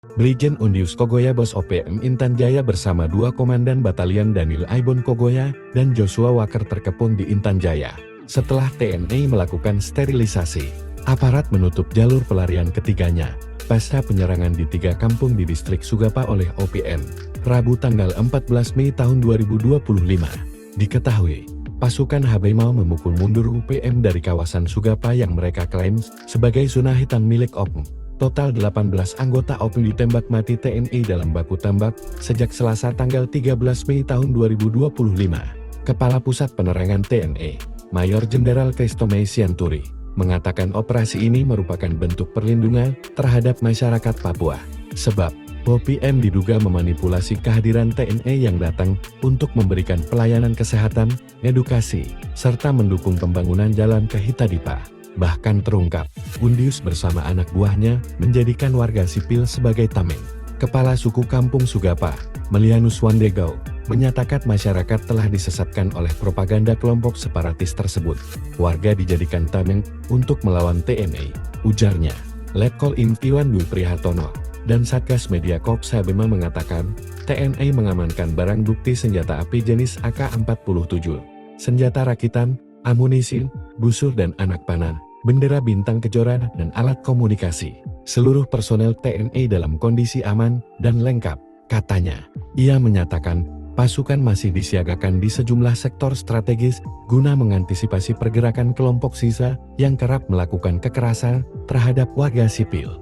Brigjen Undius Kogoya Bos OPM Intan Jaya bersama 2 Komandan Batalion Daniel Aibon Kogoya dan Joshua Walker terkepung di Intan Jaya. Setelah TNI melakukan sterilisasi, aparat menutup jalur pelarian ketiganya pasca penyerangan di 3 kampung di distrik Sugapa oleh OPM, Rabu tanggal 14 Mei tahun 2025. Diketahui, pasukan Habeimau memukul mundur UPM dari kawasan Sugapa yang mereka klaim sebagai zona hitam milik OPM. Total 18 anggota OPM ditembak mati TNI dalam baku tembak sejak Selasa tanggal 13 Mei tahun 2025. Kepala Pusat Penerangan TNI, Mayor Jenderal Christomei Sianturi, mengatakan operasi ini merupakan bentuk perlindungan terhadap masyarakat Papua. Sebab, OPM diduga memanipulasi kehadiran TNI yang datang untuk memberikan pelayanan kesehatan, edukasi, serta mendukung pembangunan jalan ke Hitadipa. Bahkan terungkap, Undius bersama anak buahnya menjadikan warga sipil sebagai tameng. Kepala suku Kampung Sugapa, Melianus Wandegau, menyatakan masyarakat telah disesatkan oleh propaganda kelompok separatis tersebut. Warga dijadikan tameng untuk melawan TNI, ujarnya. Letkol Ing Iwan Dwi Prihartono dan Satgas Media Korps Habema mengatakan, TNI mengamankan barang bukti senjata api jenis AK-47, senjata rakitan, amunisi, busur dan anak panah, bendera bintang kejora dan alat komunikasi. Seluruh personel TNI dalam kondisi aman dan lengkap, katanya. Ia menyatakan, pasukan masih disiagakan di sejumlah sektor strategis guna mengantisipasi pergerakan kelompok sisa yang kerap melakukan kekerasan terhadap warga sipil.